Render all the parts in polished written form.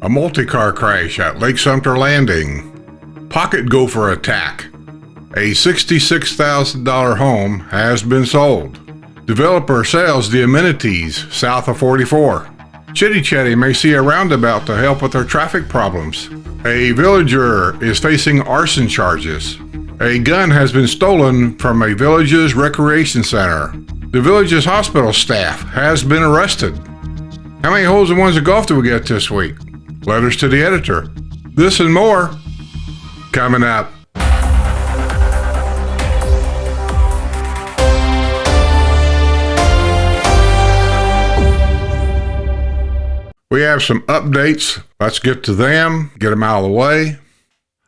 A multi-car crash at Lake Sumter Landing. Pocket gopher attack. A $66,000 home has been sold. Developer sells the amenities south of 44. Chitty Chatty may see a roundabout to help with their traffic problems. A villager is facing arson charges. A gun has been stolen from a village's recreation center. The village's hospital staff has been arrested. How many holes in ones of golf do we get this week? Letters to the editor. This and more coming up. We have some updates. Let's get to them, get them out of the way.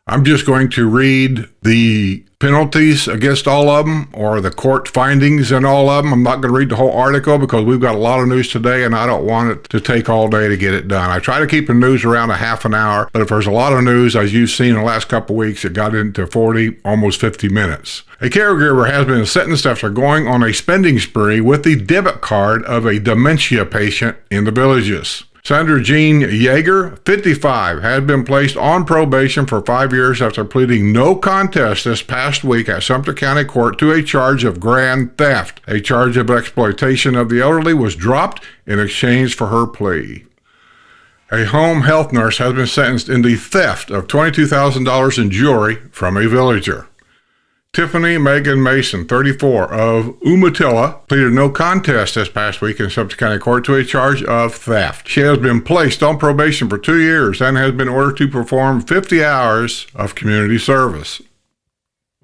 I'm just going to read the penalties against all of them or the court findings in all of them. I'm not going to read the whole article because we've got a lot of news today and I don't want it to take all day to get it done. I try to keep the news around a half an hour, but if there's a lot of news, as you've seen in the last couple of weeks, it got into 40, almost 50 minutes. A caregiver has been sentenced after going on a spending spree with the debit card of a dementia patient in the Villages. Sandra Jean Yeager, 55, had been placed on probation for 5 years after pleading no contest this past week at Sumter County Court to a charge of grand theft. A charge of exploitation of the elderly was dropped in exchange for her plea. A home health nurse has been sentenced in the theft of $22,000 in jewelry from a villager. Tiffany Megan Mason, 34, of Umatilla, pleaded no contest this past week in Sumter County Court to a charge of theft. She has been placed on probation for 2 years and has been ordered to perform 50 hours of community service.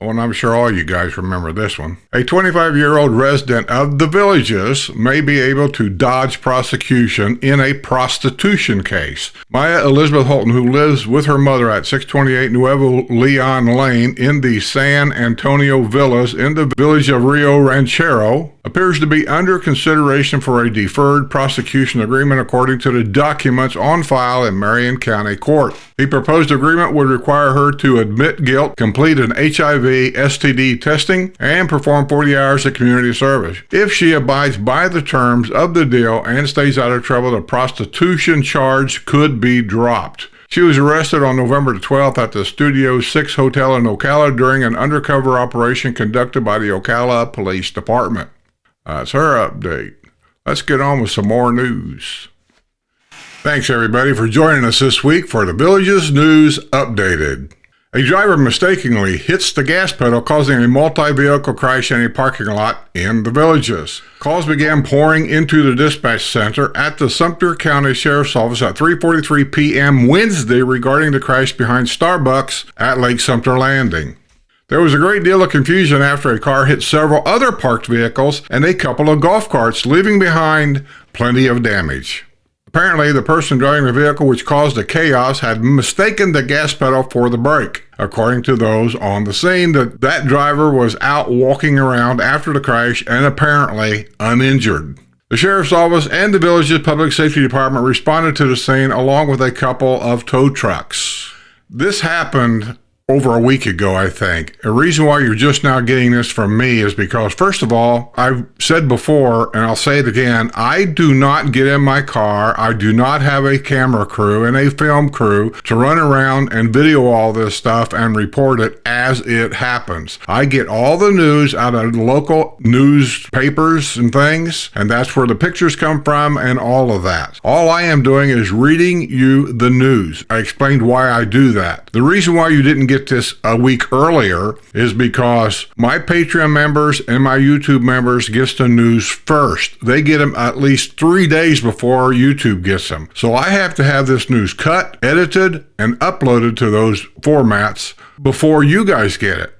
Oh, and I'm sure all you guys remember this one. A 25-year-old resident of the Villages may be able to dodge prosecution in a prostitution case. Maya Elizabeth Holton, who lives with her mother at 628 Nuevo Leon Lane in the San Antonio Villas in the village of Rio Ranchero, appears to be under consideration for a deferred prosecution agreement according to the documents on file in Marion County Court. The proposed agreement would require her to admit guilt, complete an HIV STD testing, and perform 40 hours of community service. If she abides by the terms of the deal and stays out of trouble, the prostitution charge could be dropped. She was arrested on November 12th at the Studio 6 Hotel in Ocala during an undercover operation conducted by the Ocala Police Department. That's her update. Let's get on with some more news. Thanks everybody for joining us this week for the Villages News Updated. A driver mistakenly hits the gas pedal, causing a multi-vehicle crash in a parking lot in the Villages. Calls began pouring into the dispatch center at the Sumter County Sheriff's Office at 3:43 p.m. Wednesday regarding the crash behind Starbucks at Lake Sumter Landing. There was a great deal of confusion after a car hit several other parked vehicles and a couple of golf carts, leaving behind plenty of damage. Apparently, the person driving the vehicle which caused the chaos had mistaken the gas pedal for the brake. According to those on the scene, that driver was out walking around after the crash and apparently uninjured. The Sheriff's Office and the Village's Public Safety Department responded to the scene along with a couple of tow trucks. This happened over a week ago, I think. A reason why you're just now getting this from me is because, first of all, I've said before, and I'll say it again, I do not get in my car, I do not have a camera crew and a film crew to run around and video all this stuff and report it as it happens. I get all the news out of local newspapers and things, and that's where the pictures come from and all of that. All I am doing is reading you the news. I explained why I do that. The reason why you didn't get this a week earlier is because my Patreon members and my YouTube members gets the news first. They get them at least 3 days before YouTube gets them. So I have to have this news cut, edited, and uploaded to those formats before you guys get it.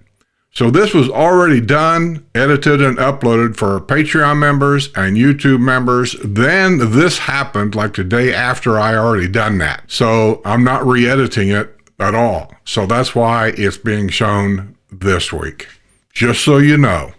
So this was already done, edited, and uploaded for Patreon members and YouTube members. Then this happened like the day after I already done that. So I'm not re-editing it at all. So that's why it's being shown this week. Just so you know.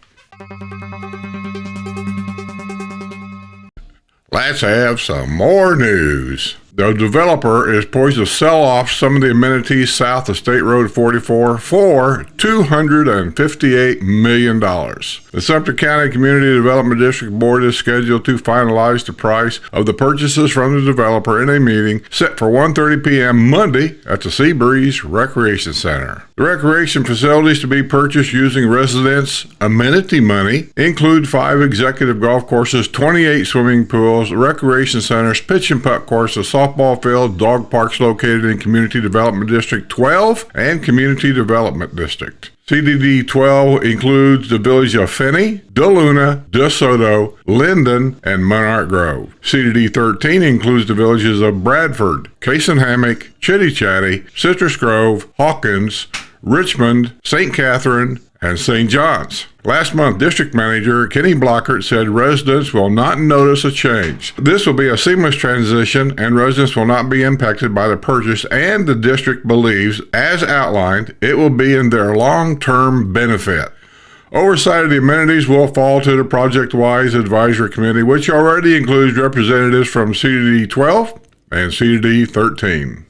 Let's have some more news. The developer is poised to sell off some of the amenities south of State Road 44 for $258 million. The Sumter County Community Development District Board is scheduled to finalize the price of the purchases from the developer in a meeting set for 1:30 p.m. Monday at the Seabreeze Recreation Center. The recreation facilities to be purchased using residents' amenity money include 5 executive golf courses, 28 swimming pools, recreation centers, pitch and putt courses, softball fields, dog parks located in Community Development District 12 and Community Development District. CDD 12 includes the village of Finney, DeLuna, DeSoto, Linden, and Monarch Grove. CDD 13 includes the villages of Bradford, Cason Hammock, Chitty Chatty, Citrus Grove, Hawkins, Richmond, St. Catherine, and St. John's. Last month, District Manager Kenny Blockert said residents will not notice a change. This will be a seamless transition and residents will not be impacted by the purchase, and the district believes, as outlined, it will be in their long-term benefit. Oversight of the amenities will fall to the Project-Wise Advisory Committee, which already includes representatives from CDD 12 and CDD 13.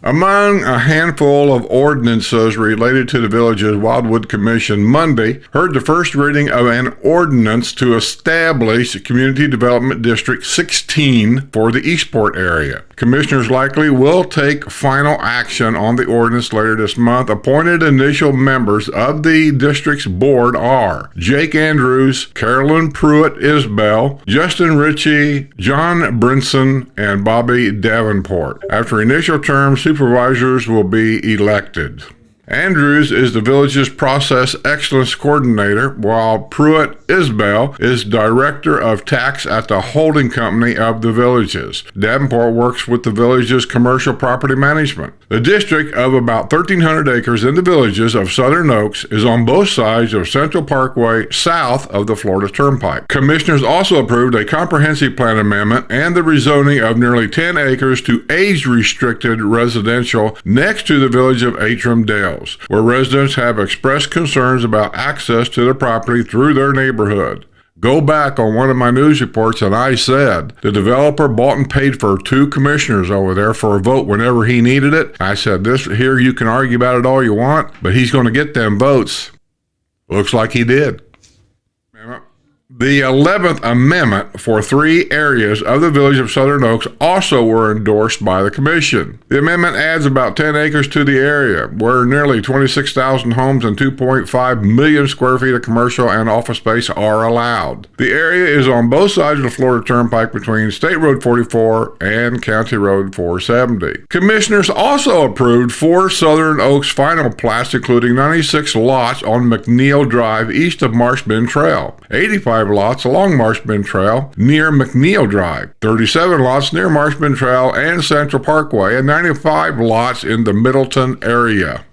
Among a handful of ordinances related to the village's Wildwood Commission Monday heard the first reading of an ordinance to establish Community Development District 16 for the Eastport area. Commissioners likely will take final action on the ordinance later this month. Appointed initial members of the district's board are Jake Andrews, Carolyn Pruitt Isbell, Justin Ritchie, John Brinson, and Bobby Davenport. After initial terms, supervisors will be elected. Andrews is the village's Process Excellence Coordinator, while Pruitt Isbell is Director of Tax at the holding company of the villages. Davenport works with the village's commercial property management. The district of about 1,300 acres in the villages of Southern Oaks is on both sides of Central Parkway south of the Florida Turnpike. Commissioners also approved a comprehensive plan amendment and the rezoning of nearly 10 acres to age-restricted residential next to the village of Atram Dale, where residents have expressed concerns about access to the property through their neighborhood. Go back on one of my news reports and I said the developer bought and paid for 2 commissioners over there for a vote whenever he needed it. I said, this here, you can argue about it all you want, but he's going to get them votes. Looks like he did. The 11th Amendment for 3 areas of the village of Southern Oaks also were endorsed by the Commission. The amendment adds about 10 acres to the area, where nearly 26,000 homes and 2.5 million square feet of commercial and office space are allowed. The area is on both sides of the Florida Turnpike between State Road 44 and County Road 470. Commissioners also approved 4 Southern Oaks final plats, including 96 lots on McNeil Drive east of Marsh Bend Trail, 85 lots along Marsh Bend Trail near McNeil Drive, 37 lots near Marsh Bend Trail and Central Parkway, and 95 lots in the Middleton area.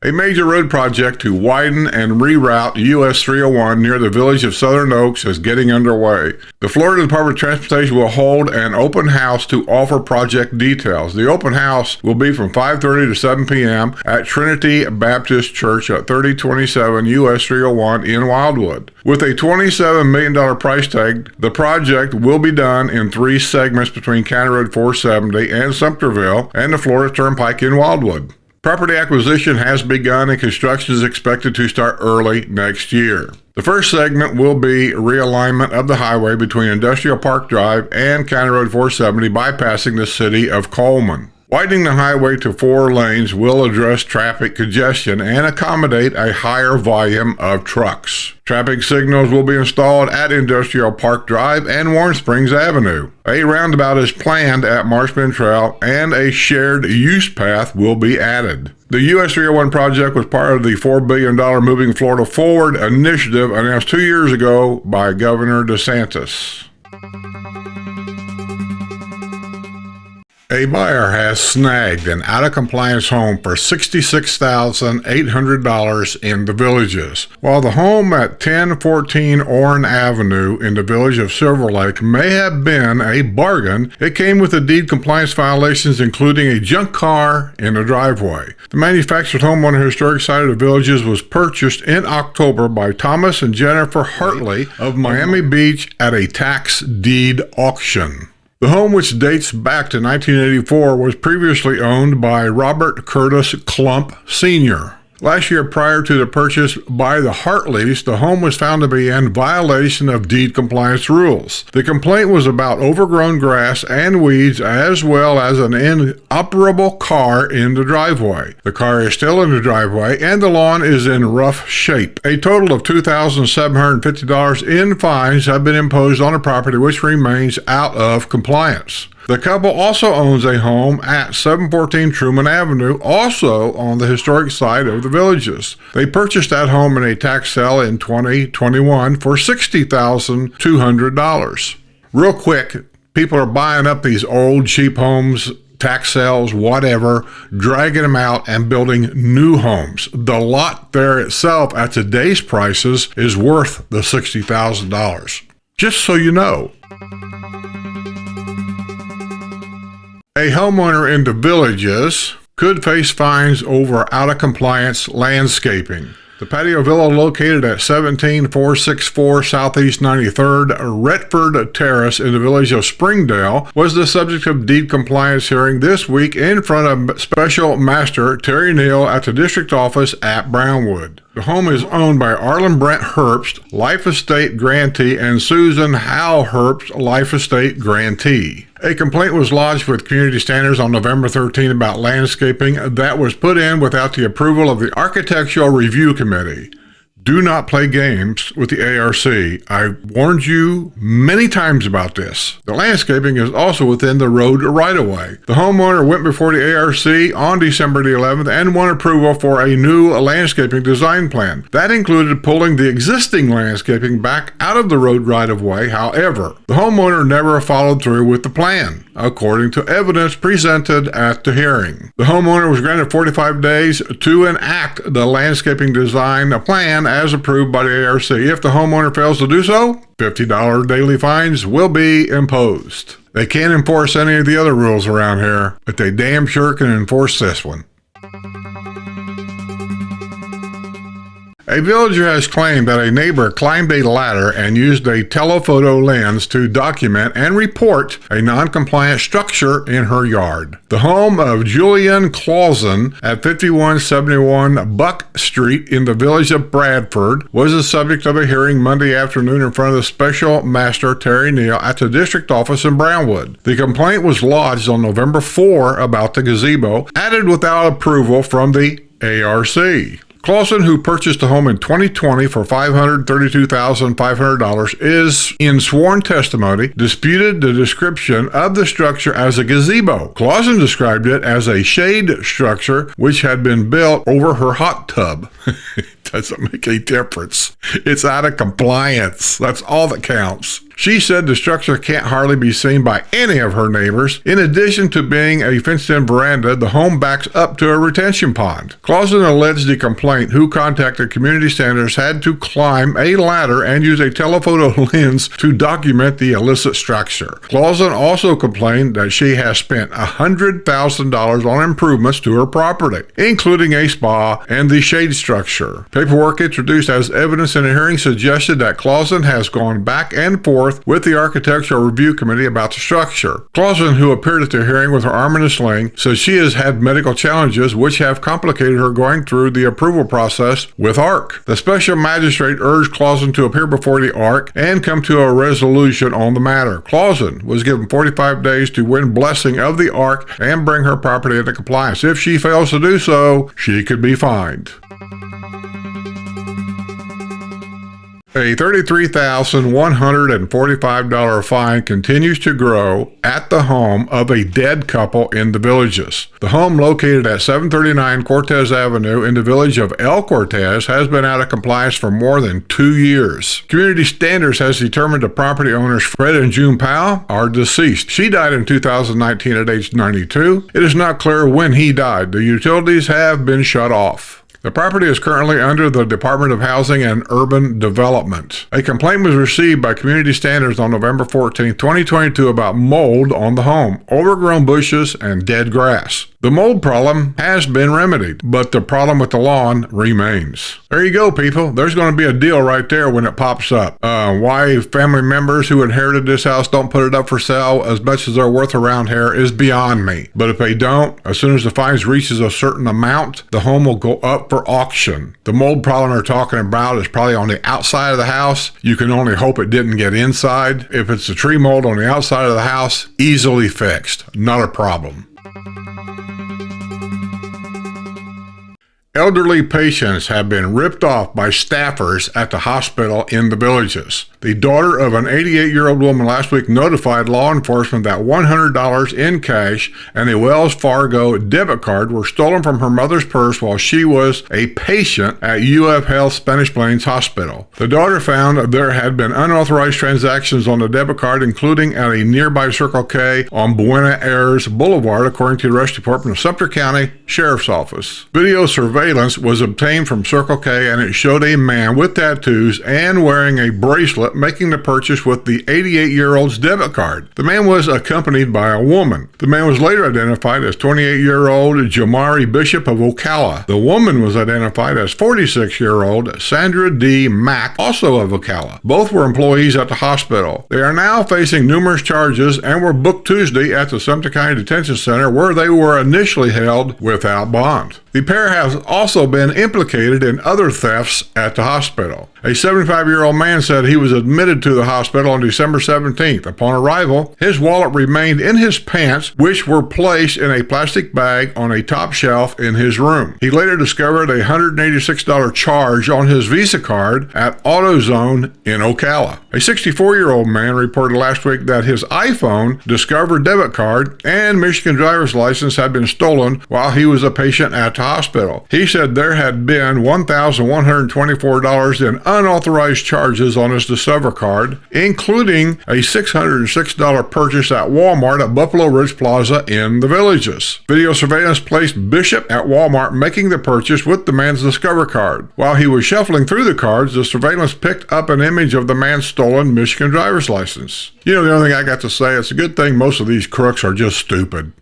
A major road project to widen and reroute US 301 near the village of Southern Oaks is getting underway. The Florida Department of Transportation will hold an open house to offer project details. The open house will be from 5:30 to 7 p.m. at Trinity Baptist Church at 3027 US 301 in Wildwood. With a $27 million price tag, the project will be done in 3 segments between County Road 470 and Sumterville and the Florida Turnpike in Wildwood. Property acquisition has begun and construction is expected to start early next year. The first segment will be realignment of the highway between Industrial Park Drive and County Road 470, bypassing the city of Coleman. Widening the highway to 4 lanes will address traffic congestion and accommodate a higher volume of trucks. Traffic signals will be installed at Industrial Park Drive and Warm Springs Avenue. A roundabout is planned at Marsh Bend Trail and a shared use path will be added. The US 301 project was part of the $4 billion Moving Florida Forward initiative announced 2 years ago by Governor DeSantis. A buyer has snagged an out-of-compliance home for $66,800 in the Villages. While the home at 1014 Orne Avenue in the village of Silver Lake may have been a bargain, it came with the deed compliance violations, including a junk car in the driveway. The manufactured home on the historic site of the Villages was purchased in October by Thomas and Jennifer Hartley of Miami Beach at a tax deed auction. The home, which dates back to 1984, was previously owned by Robert Curtis Klump Sr. Last year, prior to the purchase by the Hartleys, the home was found to be in violation of deed compliance rules. The complaint was about overgrown grass and weeds, as well as an inoperable car in the driveway. The car is still in the driveway, and the lawn is in rough shape. A total of $2,750 in fines have been imposed on the property, which remains out of compliance. The couple also owns a home at 714 Truman Avenue, also on the historic site of the Villages. They purchased that home in a tax sale in 2021 for $60,200. Real quick, people are buying up these old cheap homes, tax sales, whatever, dragging them out and building new homes. The lot there itself at today's prices is worth the $60,000. Just so you know. A homeowner in the Villages could face fines over out-of-compliance landscaping. The patio villa located at 17464 Southeast 93rd Retford Terrace in the village of Springdale was the subject of deed compliance hearing this week in front of Special Master Terry Neal at the district office at Brownwood. The home is owned by Arlen Brent Herbst, Life Estate Grantee, and Susan Howe Herbst, Life Estate Grantee. A complaint was lodged with Community Standards on November 13 about landscaping that was put in without the approval of the Architectural Review Committee. Do not play games with the ARC. I warned you many times about this. The landscaping is also within the road right-of-way. The homeowner went before the ARC on December the 11th and won approval for a new landscaping design plan. That included pulling the existing landscaping back out of the road right-of-way. However, the homeowner never followed through with the plan, according to evidence presented at the hearing. The homeowner was granted 45 days to enact the landscaping design plan as approved by the ARC. If the homeowner fails to do so, $50 daily fines will be imposed. They can't enforce any of the other rules around here, but they damn sure can enforce this one. A villager has claimed that a neighbor climbed a ladder and used a telephoto lens to document and report a non-compliant structure in her yard. The home of Julian Clausen at 5171 Buck Street in the village of Bradford was the subject of a hearing Monday afternoon in front of the Special Master Terry Neal at the district office in Brownwood. The complaint was lodged on November 4 about the gazebo, added without approval from the ARC. Clausen, who purchased the home in 2020 for $532,500, is, in sworn testimony, disputed the description of the structure as a gazebo. Clausen described it as a shade structure which had been built over her hot tub. It doesn't make a difference. It's out of compliance. That's all that counts. She said the structure can't hardly be seen by any of her neighbors. In addition to being a fenced-in veranda, the home backs up to a retention pond. Clausen alleged the complainant, who contacted Community Standards, had to climb a ladder and use a telephoto lens to document the illicit structure. Clausen also complained that she has spent $100,000 on improvements to her property, including a spa and the shade structure. Paperwork introduced as evidence in a hearing suggested that Clausen has gone back and forth with the Architectural Review Committee about the structure. Clausen, who appeared at the hearing with her arm in a sling, says she has had medical challenges which have complicated her going through the approval process with ARC. The special magistrate urged Clausen to appear before the ARC and come to a resolution on the matter. Clausen was given 45 days to win blessing of the ARC and bring her property into compliance. If she fails to do so, she could be fined. A $33,145 fine continues to grow at the home of a dead couple in the Villages. The home, located at 739 Cortez Avenue in the village of El Cortez, has been out of compliance for more than 2 years. Community Standards has determined the property owners Fred and June Powell are deceased. She died in 2019 at age 92. It is not clear when he died. The utilities have been shut off. The property is currently under the Department of Housing and Urban Development. A complaint was received by Community Standards on November 14, 2022 about mold on the home, overgrown bushes, and dead grass. The mold problem has been remedied, but the problem with the lawn remains. There you go, people. There's going to be a deal right there when it pops up. Why family members who inherited this house don't put it up for sale as much as they're worth around here is beyond me. But if they don't, as soon as the fines reaches a certain amount, the home will go up for auction. The mold problem they're talking about is probably on the outside of the house. You can only hope it didn't get inside. If it's a tree mold on the outside of the house, easily fixed. Not a problem. Elderly patients have been ripped off by staffers at the hospital in the Villages. The daughter of an 88-year-old woman last week notified law enforcement that $100 in cash and a Wells Fargo debit card were stolen from her mother's purse while she was a patient at UF Health Spanish Plains Hospital. The daughter found there had been unauthorized transactions on the debit card, including at a nearby Circle K on Buena Aires Boulevard, according to the arrest department of Sumter County Sheriff's Office. Video surveillance was obtained from Circle K, and it showed a man with tattoos and wearing a bracelet making the purchase with the 88-year-old's debit card. The man was accompanied by a woman. The man was later identified as 28-year-old Jamari Bishop of Ocala. The woman was identified as 46-year-old Sandra D. Mack, also of Ocala. Both were employees at the hospital. They are now facing numerous charges and were booked Tuesday at the Sumter County Detention Center, where they were initially held without bond. The pair has also been implicated in other thefts at the hospital. A 75-year-old man said he was admitted to the hospital on December 17th. Upon arrival, his wallet remained in his pants, which were placed in a plastic bag on a top shelf in his room. He later discovered a $186 charge on his Visa card at AutoZone in Ocala. A 64-year-old man reported last week that his iPhone, Discover debit card, and Michigan driver's license had been stolen while he was a patient at the hospital. He said there had been $1,124 in unauthorized charges on his Discover card, including a $606 purchase at Walmart at Buffalo Ridge Plaza in the Villages. Video surveillance placed Bishop at Walmart making the purchase with the man's Discover card. While he was shuffling through the cards, the surveillance picked up an image of the man's stolen Michigan driver's license. You know, the only thing I got to say, it's a good thing most of these crooks are just stupid.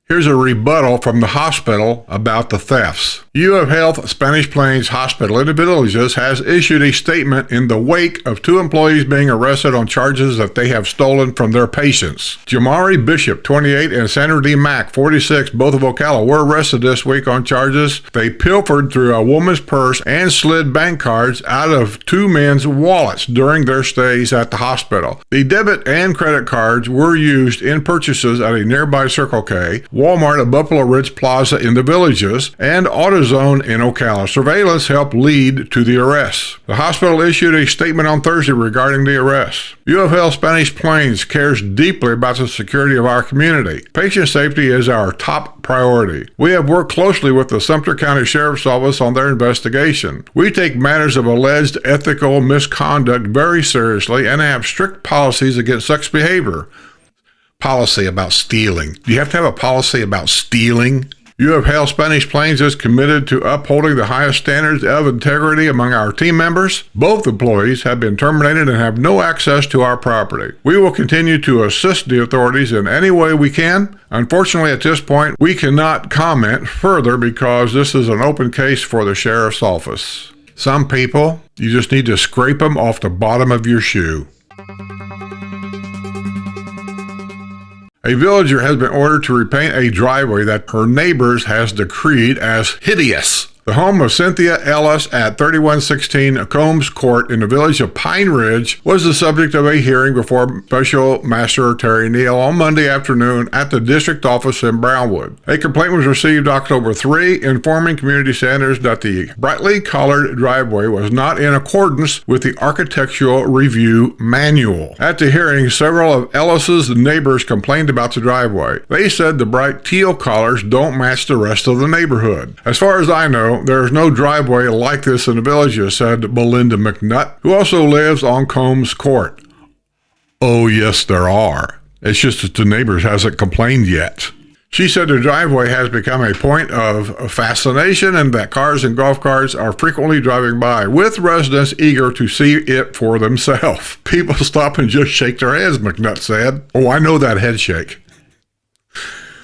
Here's a rebuttal from the hospital about the thefts. UF Health Spanish Plains Hospital in the Villages has issued a statement in the wake of 2 employees being arrested on charges that they have stolen from their patients. Jamari Bishop, 28, and Sandra D. Mack, 46, both of Ocala, were arrested this week on charges they pilfered through a woman's purse and slid bank cards out of 2 men's wallets during their stays at the hospital. The debit and credit cards were used in purchases at a nearby Circle K, Walmart at Buffalo Ridge Plaza in the Villages, and AutoZone in Ocala. Surveillance helped lead to the arrests. The hospital issued a statement on Thursday regarding the arrests. UF Health Spanish Plains cares deeply about the security of our community. Patient safety is our top priority. We have worked closely with the Sumter County Sheriff's Office on their investigation. We take matters of alleged ethical misconduct very seriously and have strict policies against such behavior. Policy about stealing. Do you have to have a policy about stealing? UF Health Spanish Plains is committed to upholding the highest standards of integrity among our team members. Both employees have been terminated and have no access to our property. We will continue to assist the authorities in any way we can. Unfortunately, at this point, we cannot comment further because this is an open case for the sheriff's office. Some people, you just need to scrape them off the bottom of your shoe. A villager has been ordered to repaint a driveway that her neighbors has decreed as hideous. The home of Cynthia Ellis at 3116 Combs Court in the village of Pine Ridge was the subject of a hearing before Special Master Terry Neal on Monday afternoon at the district office in Brownwood. A complaint was received October 3, informing community standards that the brightly colored driveway was not in accordance with the Architectural Review Manual. At the hearing, several of Ellis's neighbors complained about the driveway. They said the bright teal colors don't match the rest of the neighborhood. As far as I know, there is no driveway like this in the village, said Belinda McNutt, who also lives on Combs Court. Oh, yes, there are. It's just that the neighbors hasn't complained yet. She said the driveway has become a point of fascination and that cars and golf carts are frequently driving by, with residents eager to see it for themselves. People stop and just shake their heads, McNutt said. Oh, I know that head shake.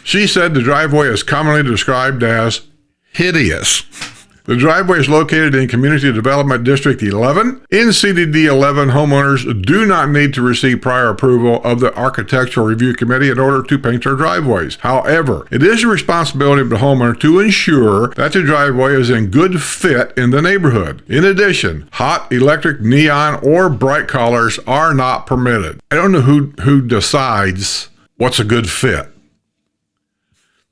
She said the driveway is commonly described as hideous. The driveway is located in Community Development District 11. In CDD 11, homeowners do not need to receive prior approval of the Architectural Review Committee in order to paint their driveways. However, it is the responsibility of the homeowner to ensure that the driveway is in good fit in the neighborhood. In addition, hot, electric, neon, or bright colors are not permitted. I don't know who decides what's a good fit.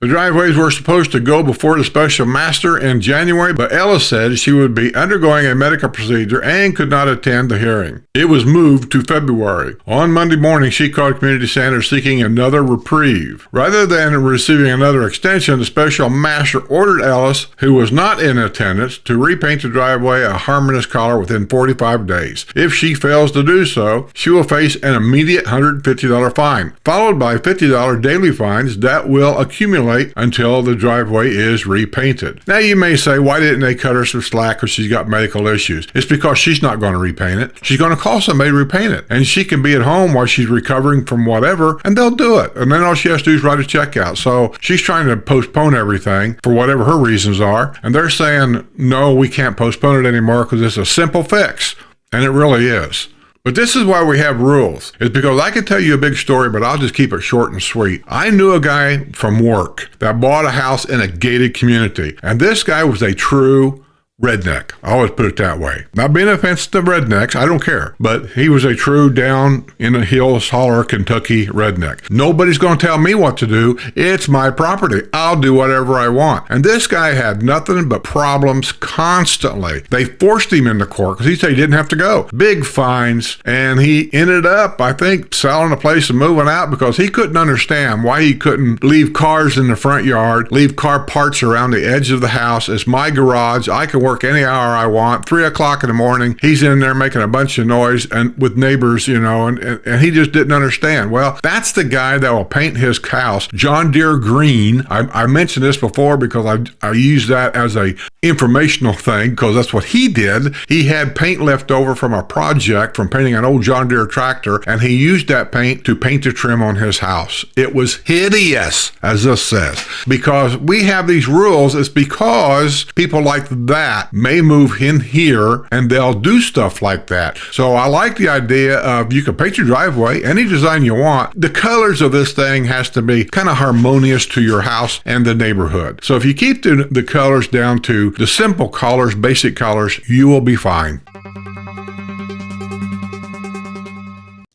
The driveways were supposed to go before the special master in January, but Ellis said she would be undergoing a medical procedure and could not attend the hearing. It was moved to February. On Monday morning, she called community standards seeking another reprieve. Rather than receiving another extension, the special master ordered Ellis, who was not in attendance, to repaint the driveway a harmonious color within 45 days. If she fails to do so, she will face an immediate $150 fine, followed by $50 daily fines that will accumulate until the driveway is repainted. Now you may say, why didn't they cut her some slack because she's got medical issues? It's because she's not going to repaint it. She's going to call somebody to repaint it. And she can be at home while she's recovering from whatever, and they'll do it. And then all she has to do is write a check out. So she's trying to postpone everything for whatever her reasons are. And they're saying, no, we can't postpone it anymore because it's a simple fix. And it really is. But this is why we have rules. It's because I could tell you a big story, but I'll just keep it short and sweet. I knew a guy from work that bought a house in a gated community, and this guy was a true redneck. I always put it that way. Not being offensive to rednecks, I don't care. But he was a true down in the hills, holler, Kentucky redneck. Nobody's going to tell me what to do. It's my property. I'll do whatever I want. And this guy had nothing but problems constantly. They forced him into court because he said he didn't have to go. Big fines. And he ended up, I think, selling the place and moving out because he couldn't understand why he couldn't leave cars in the front yard, leave car parts around the edge of the house. It's my garage. I can work any hour I want. 3 o'clock in the morning, he's in there making a bunch of noise and with neighbors, and he just didn't understand. Well, that's the guy that will paint his house John Deere green. I mentioned this before because I use that as a informational thing because that's what he did. He had paint left over from a project from painting an old John Deere tractor, and he used that paint to paint the trim on his house. It was hideous, as this says. Because we have these rules, it's because people like that may move in here and they'll do stuff like that. So I like the idea of you can paint your driveway any design you want. The colors of this thing has to be kind of harmonious to your house and the neighborhood. So if you keep the colors down to the simple colors, basic colors, you will be fine.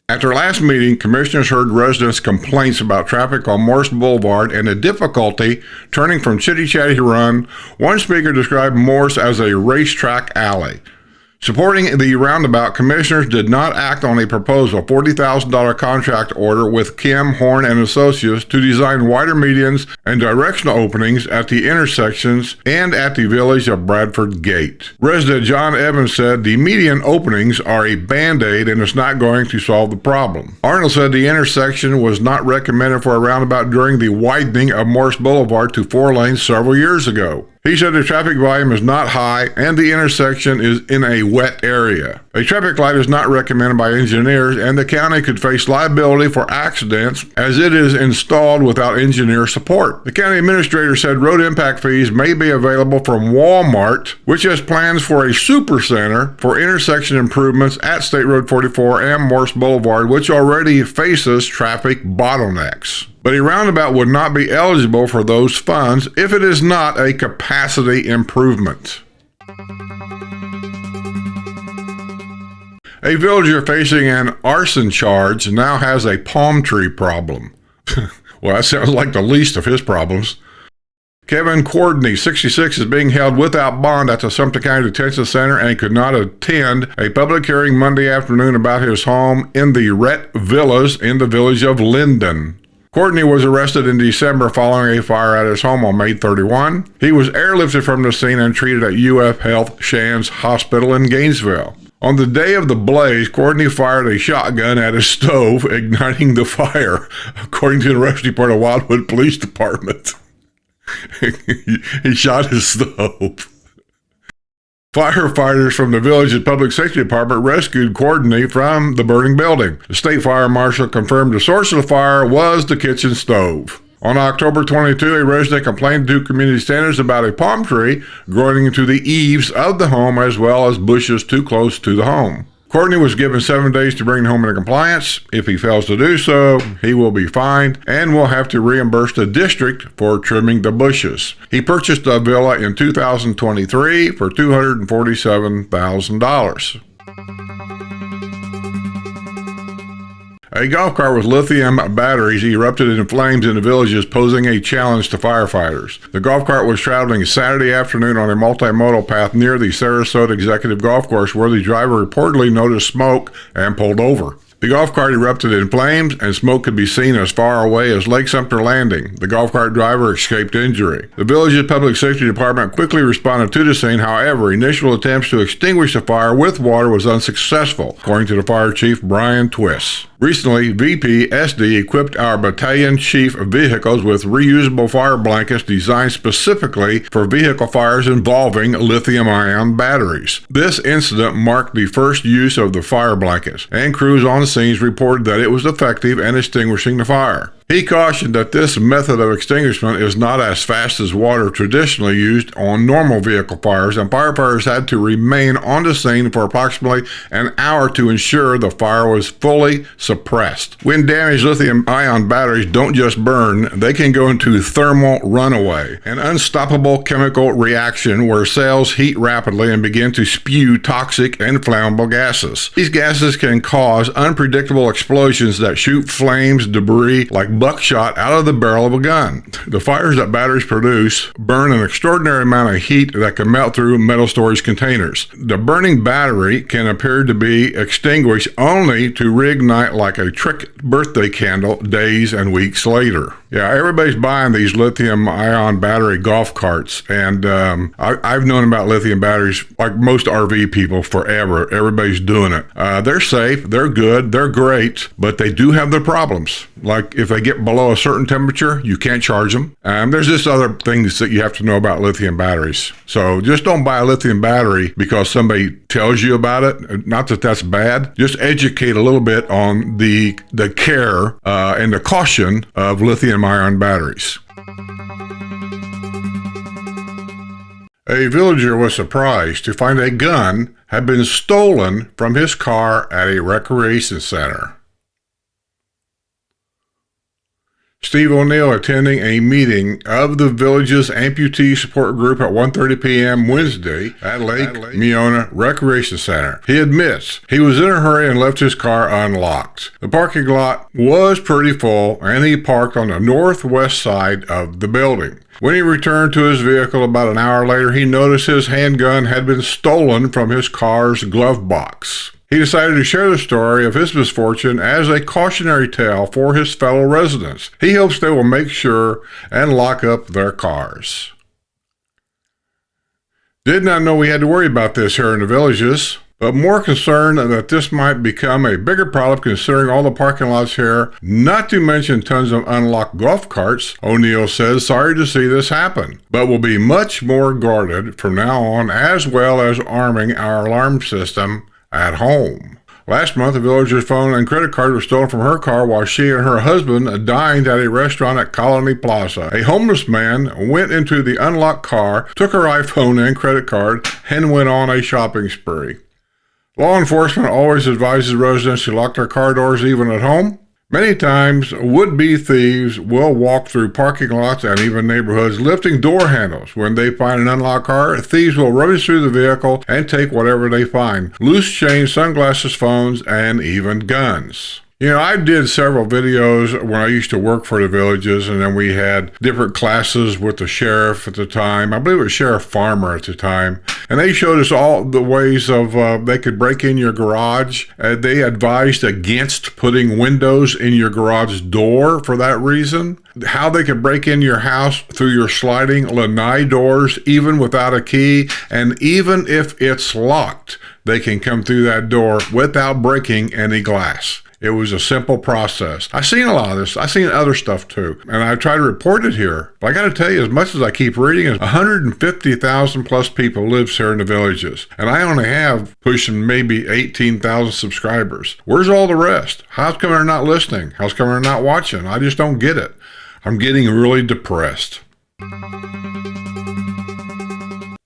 At their last meeting, commissioners heard residents' complaints about traffic on Morse Boulevard and the difficulty turning from Chitty Chatty to Run. One speaker described Morse as a racetrack alley. Supporting the roundabout, commissioners did not act on a proposal $40,000 contract order with Kim Horn and Associates to design wider medians and directional openings at the intersections and at the village of Bradford Gate. Resident John Evans said the median openings are a band-aid and it's not going to solve the problem. Arnold said the intersection was not recommended for a roundabout during the widening of Morse Boulevard to 4 lanes several years ago. He said the traffic volume is not high and the intersection is in a wet area. A traffic light is not recommended by engineers and the county could face liability for accidents as it is installed without engineer support. The county administrator said road impact fees may be available from Walmart, which has plans for a super center for intersection improvements at State Road 44 and Morse Boulevard, which already faces traffic bottlenecks. but a roundabout would not be eligible for those funds if it is not a capacity improvement. A villager facing an arson charge now has a palm tree problem. Well, that sounds like the least of his problems. Kevin Courtney, 66, is being held without bond at the Sumter County Detention Center and could not attend a public hearing Monday afternoon about his home in the Rhett Villas in the village of Linden. Courtney was arrested in December following a fire at his home on May 31. He was airlifted from the scene and treated at UF Health Shands Hospital in Gainesville. On the day of the blaze, Courtney fired a shotgun at his stove, igniting the fire, according to the Rush Report of Wildwood Police Department. He shot his stove. Firefighters from the village's public safety department rescued Courtney from the burning building. The state fire marshal confirmed the source of the fire was the kitchen stove. On October 22, a resident complained to community standards about a palm tree growing into the eaves of the home as well as bushes too close to the home. Courtney was given 7 days to bring the home into compliance. If he fails to do so, he will be fined and will have to reimburse the district for trimming the bushes. He purchased a villa in 2023 for $247,000. A golf cart with lithium batteries erupted in flames in the villages, posing a challenge to firefighters. The golf cart was traveling Saturday afternoon on a multimodal path near the Sarasota Executive Golf Course, where the driver reportedly noticed smoke and pulled over. The golf cart erupted in flames, and smoke could be seen as far away as Lake Sumter Landing. The golf cart driver escaped injury. The village's public safety department quickly responded to the scene. However, initial attempts to extinguish the fire with water was unsuccessful, according to the fire chief, Brian Twiss. Recently, VPSD equipped our battalion chief vehicles with reusable fire blankets designed specifically for vehicle fires involving lithium-ion batteries. This incident marked the first use of the fire blankets, and crews on the scenes reported that it was effective in extinguishing the fire. He cautioned that this method of extinguishment is not as fast as water traditionally used on normal vehicle fires, and firefighters had to remain on the scene for approximately an hour to ensure the fire was fully suppressed. When damaged lithium-ion batteries don't just burn, they can go into thermal runaway, an unstoppable chemical reaction where cells heat rapidly and begin to spew toxic and flammable gases. These gases can cause unpredictable explosions that shoot flames, debris, like buckshot out of the barrel of a gun. The fires that batteries produce burn an extraordinary amount of heat that can melt through metal storage containers. The burning battery can appear to be extinguished only to reignite like a trick birthday candle days and weeks later. Yeah, everybody's buying these lithium-ion battery golf carts, and I've known about lithium batteries, like most RV people, forever. Everybody's doing it. They're safe, they're good, they're great, but they do have their problems. Like if they get below a certain temperature, you can't charge them. There's just other things that you have to know about lithium batteries. So just don't buy a lithium battery because somebody tells you about it. Not that that's bad. Just educate a little bit on the care and the caution of lithium-ion batteries. A villager was surprised to find a gun had been stolen from his car at a recreation center. Steve O'Neill attending a meeting of the village's amputee support group at 1:30 p.m. Wednesday at Lake Meona Recreation Center. He admits he was in a hurry and left his car unlocked. The parking lot was pretty full, and he parked on the northwest side of the building. When he returned to his vehicle about an hour later, he noticed his handgun had been stolen from his car's glove box. He decided to share the story of his misfortune as a cautionary tale for his fellow residents. He hopes they will make sure and lock up their cars. Did not know we had to worry about this here in the villages, but more concerned that this might become a bigger problem considering all the parking lots here, not to mention tons of unlocked golf carts. O'Neill says, sorry to see this happen, but will be much more guarded from now on, as well as arming our alarm system at home. Last month, a villager's phone and credit card were stolen from her car while she and her husband dined at a restaurant at Colony Plaza. A homeless man went into the unlocked car, took her iPhone and credit card, and went on a shopping spree. Law enforcement always advises residents to lock their car doors even at home. Many times, would-be thieves will walk through parking lots and even neighborhoods lifting door handles. When they find an unlocked car, thieves will rummage through the vehicle and take whatever they find: loose change, sunglasses, phones, and even guns. You know, I did several videos when I used to work for the villages, and then we had different classes with the sheriff at the time. I believe it was Sheriff Farmer at the time. And they showed us all the ways of they could break in your garage. They advised against putting windows in your garage door for that reason. How they could break in your house through your sliding lanai doors, even without a key. And even if it's locked, they can come through that door without breaking any glass. It was a simple process. I've seen a lot of this. I've seen other stuff too. And I try to report it here. But I got to tell you, as much as I keep reading, 150,000 plus people lives here in the villages. And I only have pushing maybe 18,000 subscribers. Where's all the rest? How's come they're not listening? How's come they're not watching? I just don't get it. I'm getting really depressed.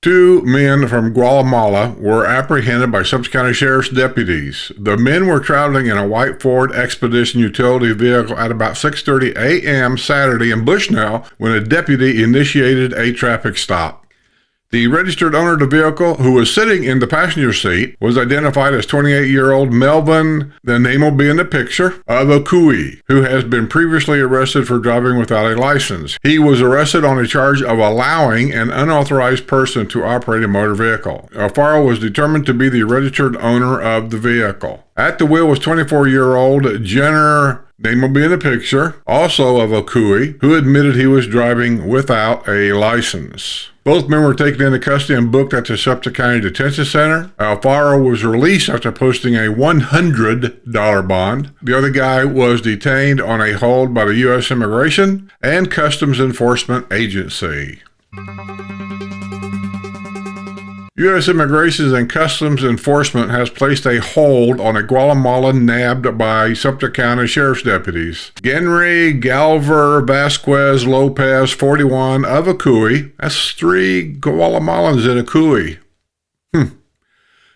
2 men from Guatemala were apprehended by Sumter County Sheriff's deputies. The men were traveling in a white Ford Expedition utility vehicle at about 6:30 a.m. Saturday in Bushnell when a deputy initiated a traffic stop. The registered owner of the vehicle, who was sitting in the passenger seat, was identified as 28-year-old Melvin, the name will be in the picture, of Okui, who has been previously arrested for driving without a license. He was arrested on a charge of allowing an unauthorized person to operate a motor vehicle. Alfaro was determined to be the registered owner of the vehicle. At the wheel was 24-year-old Jenner, name will be in the picture, also of Okui, who admitted he was driving without a license. Both men were taken into custody and booked at the Sumter County Detention Center. Alfaro was released after posting a $100 bond. The other guy was detained on a hold by the U.S. Immigration and Customs Enforcement Agency. U.S. Immigration and Customs Enforcement has placed a hold on a Guatemalan nabbed by Sumter County Sheriff's deputies. Genry Galver Vasquez Lopez, 41, of Okui, that's 3 Guatemalans in Okui,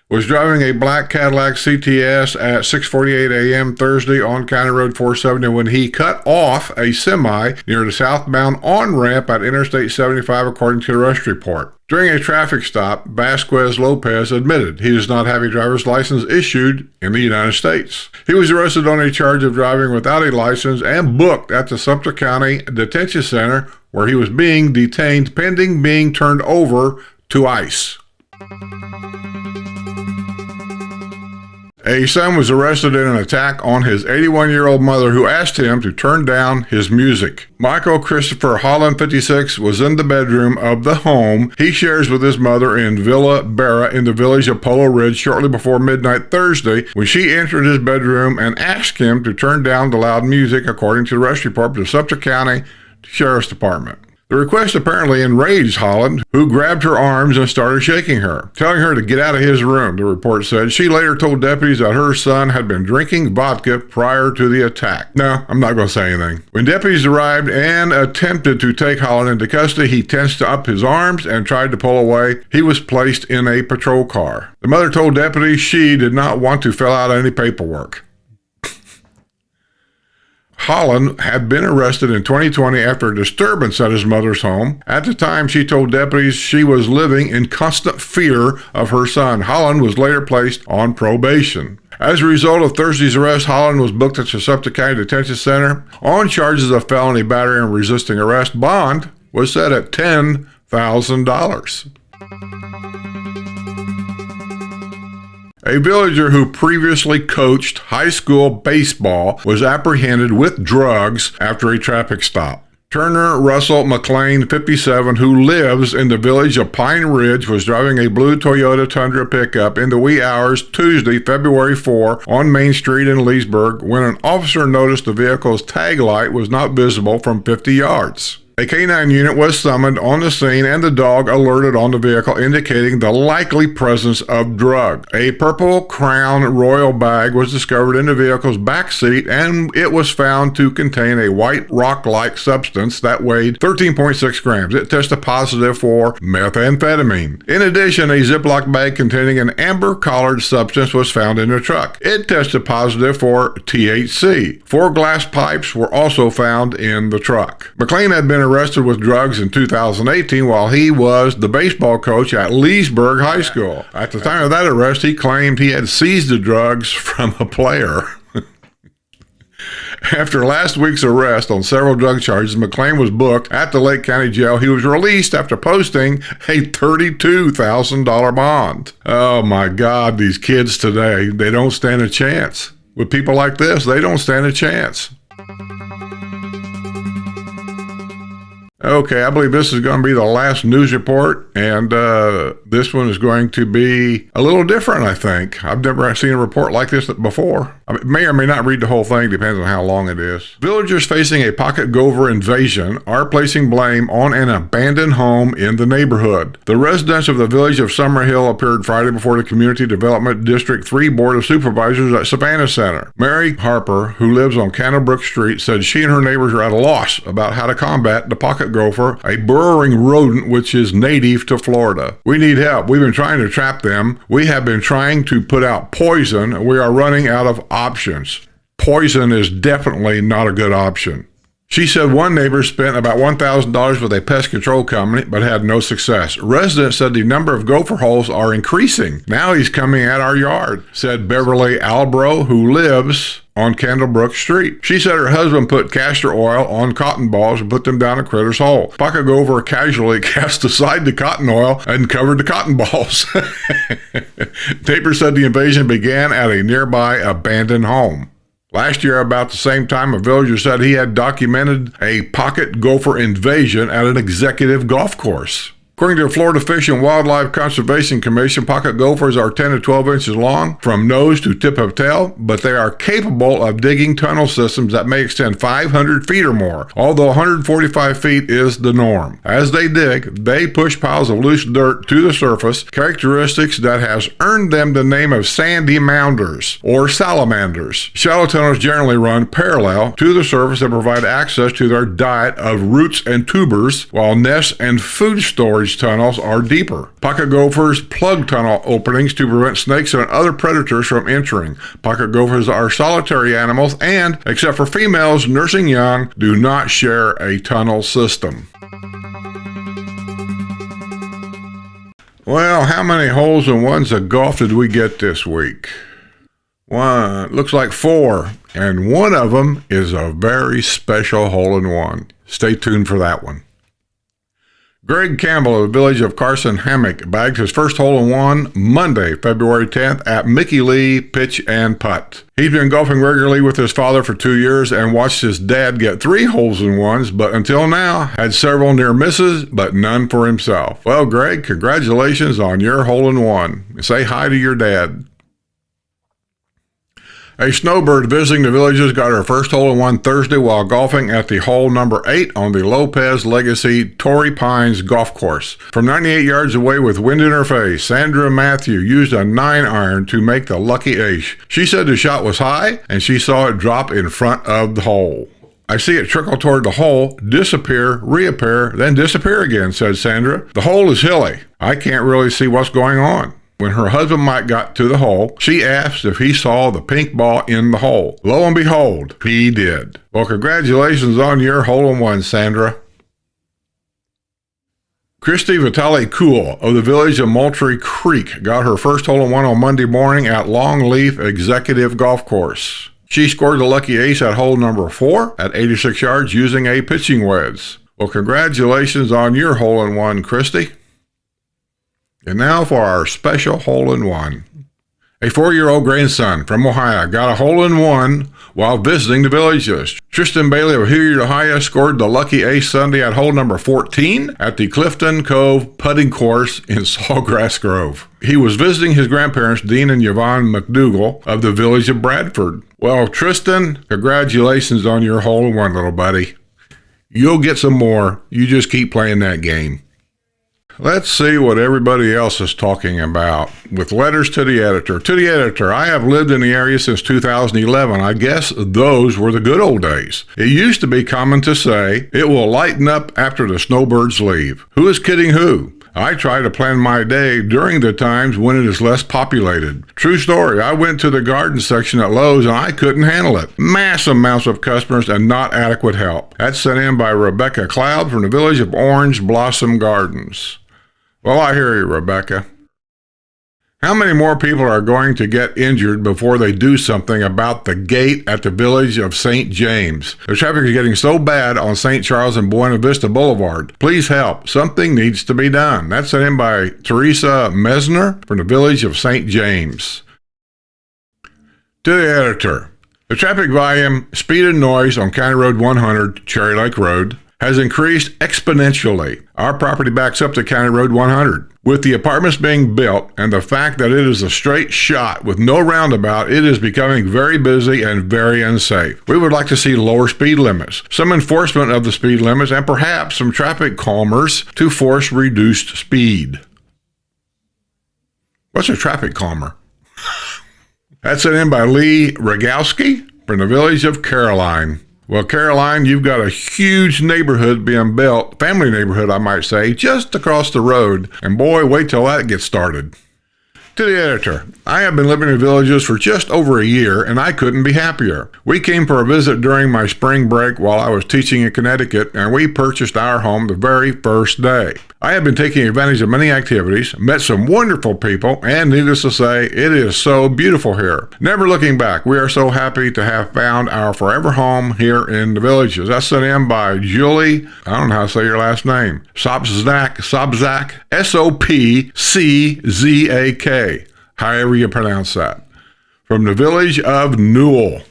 was driving a black Cadillac CTS at 6:48 a.m. Thursday on County Road 470 when he cut off a semi near the southbound on-ramp at Interstate 75, according to the arrest report. During a traffic stop, Vasquez Lopez admitted he does not have a driver's license issued in the United States. He was arrested on a charge of driving without a license and booked at the Sumter County Detention Center, where he was being detained pending being turned over to ICE. A son was arrested in an attack on his 81-year-old mother who asked him to turn down his music. Michael Christopher Holland, 56, was in the bedroom of the home he shares with his mother in Villa Barra in the village of Polo Ridge shortly before midnight Thursday when she entered his bedroom and asked him to turn down the loud music, according to the arrest report of the Sumter County Sheriff's Department. The request apparently enraged Holland, who grabbed her arms and started shaking her, telling her to get out of his room, the report said. She later told deputies that her son had been drinking vodka prior to the attack. No, I'm not going to say anything. When deputies arrived and attempted to take Holland into custody, he tensed up his arms and tried to pull away. He was placed in a patrol car. The mother told deputies she did not want to fill out any paperwork. Holland had been arrested in 2020 after a disturbance at his mother's home. At the time, she told deputies she was living in constant fear of her son. Holland was later placed on probation. As a result of Thursday's arrest, Holland was booked at the Sumter County Detention Center on charges of felony battery and resisting arrest. Bond was set at $10,000. A villager who previously coached high school baseball was apprehended with drugs after a traffic stop. Turner Russell McLean, 57, who lives in the village of Pine Ridge, was driving a blue Toyota Tundra pickup in the wee hours Tuesday, February 4, on Main Street in Leesburg when an officer noticed the vehicle's tag light was not visible from 50 yards. A canine unit was summoned on the scene and the dog alerted on the vehicle, indicating the likely presence of drugs. A purple Crown Royal bag was discovered in the vehicle's back seat, and it was found to contain a white rock-like substance that weighed 13.6 grams. It tested positive for methamphetamine. In addition, a Ziploc bag containing an amber-colored substance was found in the truck. It tested positive for THC. 4 glass pipes were also found in the truck. McLean had been arrested with drugs in 2018 while he was the baseball coach at Leesburg High School. At the time of that arrest, he claimed he had seized the drugs from a player. After last week's arrest on several drug charges, McLean was booked at the Lake County Jail. He was released after posting a $32,000 bond. Oh my God, these kids today, they don't stand a chance. With people like this, they don't stand a chance. Okay, I believe this is going to be the last news report, and this one is going to be a little different, I think. I've never seen a report like this before. I may or may not read the whole thing, depends on how long it is. Villagers facing a pocket gopher invasion are placing blame on an abandoned home in the neighborhood. The residents of the village of Summerhill appeared Friday before the Community Development District 3 Board of Supervisors at Savannah Center. Mary Harper, who lives on Candlebrook Street, said she and her neighbors are at a loss about how to combat the pocket gopher, a burrowing rodent which is native to Florida. We need help. We've been trying to trap them. We have been trying to put out poison. We are running out of options. Poison is definitely not a good option. She said one neighbor spent about $1,000 with a pest control company but had no success. Residents said the number of gopher holes are increasing. Now he's coming at our yard, said Beverly Albro, who lives on Candlebrook Street. She said her husband put castor oil on cotton balls and put them down a critter's hole. Pocket gopher casually cast aside the cotton oil and covered the cotton balls. Neighbors said the invasion began at a nearby abandoned home. Last year, about the same time, a villager said he had documented a pocket gopher invasion at an executive golf course. According to the Florida Fish and Wildlife Conservation Commission, pocket gophers are 10 to 12 inches long from nose to tip of tail, but they are capable of digging tunnel systems that may extend 500 feet or more, although 145 feet is the norm. As they dig, they push piles of loose dirt to the surface, characteristics that has earned them the name of sandy mounders or salamanders. Shallow tunnels generally run parallel to the surface and provide access to their diet of roots and tubers, while nests and food storage tunnels are deeper. Pocket gophers plug tunnel openings to prevent snakes and other predators from entering. Pocket gophers are solitary animals and, except for females nursing young, do not share a tunnel system. Well, how many holes in ones of golf did we get this week? One, looks like 4, and one of them is a very special hole-in-one. Stay tuned for that one. Greg Campbell of the village of Carson Hammock bagged his first hole-in-one Monday, February 10th at Mickey Lee Pitch and Putt. He's been golfing regularly with his father for 2 years and watched his dad get 3 holes-in-ones, but until now had several near misses, but none for himself. Well, Greg, congratulations on your hole-in-one. Say hi to your dad. A snowbird visiting the villages got her first hole-in-one Thursday while golfing at the hole number 8 on the Lopez Legacy Torrey Pines golf course. From 98 yards away with wind in her face, Sandra Matthew used a 9-iron to make the lucky ace. She said the shot was high and she saw it drop in front of the hole. I see it trickle toward the hole, disappear, reappear, then disappear again, said Sandra. The hole is hilly. I can't really see what's going on. When her husband Mike got to the hole, she asked if he saw the pink ball in the hole. Lo and behold, he did. Well, congratulations on your hole-in-one, Sandra. Christy Vitale Cool of the village of Moultrie Creek got her first hole-in-one on Monday morning at Longleaf Executive Golf Course. She scored the lucky ace at hole number 4 at 86 yards using a pitching wedge. Well, congratulations on your hole-in-one, Christy. And now for our special hole-in-one. A 4-year-old grandson from Ohio got a hole-in-one while visiting the villages. Tristan Bailey of Hilliard, Ohio scored the lucky ace Sunday at hole number 14 at the Clifton Cove putting course in Sawgrass Grove. He was visiting his grandparents, Dean and Yvonne McDougall of the village of Bradford. Well, Tristan, congratulations on your hole-in-one, little buddy. You'll get some more. You just keep playing that game. Let's see what everybody else is talking about. With letters to the editor. To the editor, I have lived in the area since 2011. I guess those were the good old days. It used to be common to say, it will lighten up after the snowbirds leave. Who is kidding who? I try to plan my day during the times when it is less populated. True story, I went to the garden section at Lowe's and I couldn't handle it. Mass amounts of customers and not adequate help. That's sent in by Rebecca Cloud from the village of Orange Blossom Gardens. Well, I hear you, Rebecca. How many more people are going to get injured before they do something about the gate at the village of St. James? The traffic is getting so bad on St. Charles and Buena Vista Boulevard. Please help. Something needs to be done. That's sent in by Teresa Mesner from the village of St. James. To the editor. The traffic volume, speed and noise on County Road 100, Cherry Lake Road, has increased exponentially. Our property backs up to County Road 100. With the apartments being built and the fact that it is a straight shot with no roundabout, it is becoming very busy and very unsafe. We would like to see lower speed limits, some enforcement of the speed limits, and perhaps some traffic calmers to force reduced speed. What's a traffic calmer? That's sent in by Lee Rogowski from the village of Caroline. Well, Caroline, you've got a huge neighborhood being built, family neighborhood, I might say, just across the road. And boy, wait till that gets started. To the editor, I have been living in villages for just over a year, and I couldn't be happier. We came for a visit during my spring break while I was teaching in Connecticut, and we purchased our home the very first day. I have been taking advantage of many activities, met some wonderful people, and needless to say, it is so beautiful here. Never looking back, we are so happy to have found our forever home here in the villages. That's sent in by Julie, I don't know how to say your last name, Sobzak, Sopczak, however you pronounce that, from the village of Newell.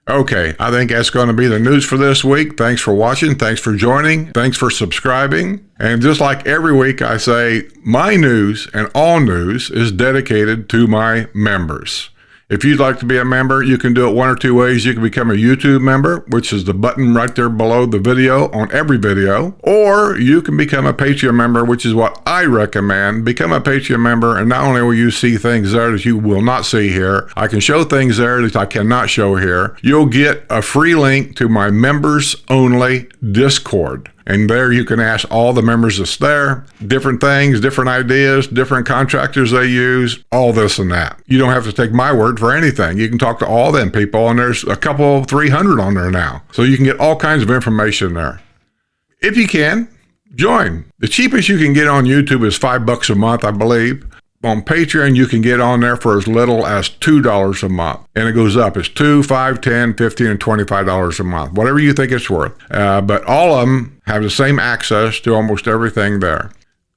Okay, I think that's going to be the news for this week. Thanks for watching. Thanks for joining. Thanks for subscribing. And just like every week, I say my news and all news is dedicated to my members. If you'd like to be a member, you can do it one or two ways. You can become a YouTube member, which is the button right there below the video on every video, or you can become a Patreon member, which is what I recommend. Become a Patreon member, and not only will you see things there that you will not see here, I can show things there that I cannot show here. You'll get a free link to my members only Discord. And there you can ask all the members that's there, different things, different ideas, different contractors they use, all this and that. You don't have to take my word for anything. You can talk to all them people, and there's a couple, 300 on there now. So you can get all kinds of information there. If you can, join. The cheapest you can get on YouTube is $5 a month, I believe. On Patreon, you can get on there for as little as $2 a month. And it goes up. It's $2, $5, $10, $15, and $25 a month. Whatever you think it's worth. But all of them have the same access to almost everything there.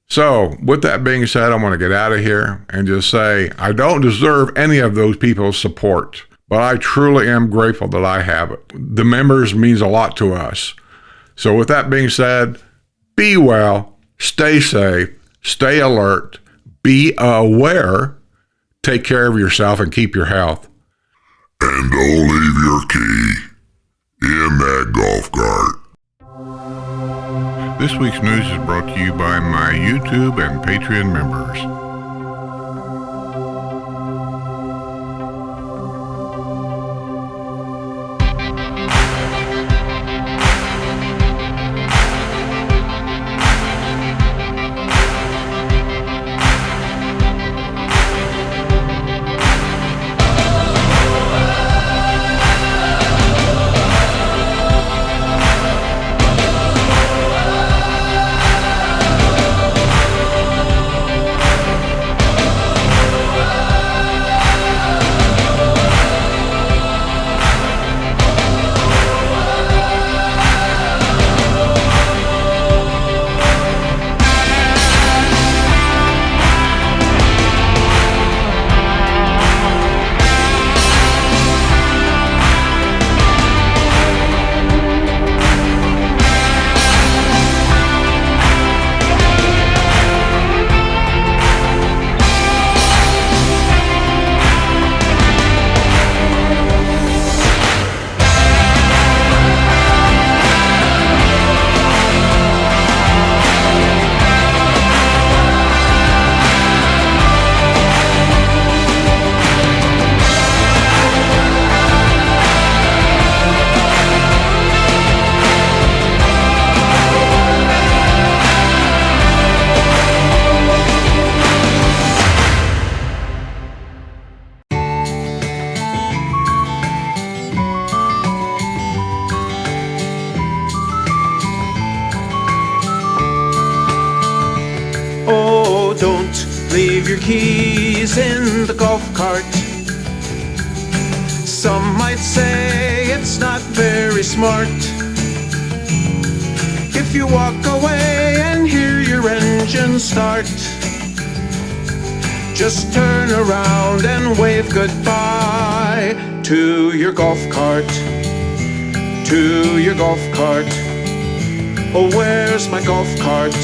So, with that being said, I want to get out of here and just say, I don't deserve any of those people's support. But I truly am grateful that I have it. The members means a lot to us. So, with that being said, be well, stay safe, stay alert, be aware, take care of yourself, and keep your health. And don't leave your key in that golf cart. This week's news is brought to you by my YouTube and Patreon members. your keys in the golf cart. Some might say it's not very smart if you walk away and hear your engine start. Just turn around and wave goodbye to your golf cart, to your golf cart. Oh, where's my golf cart?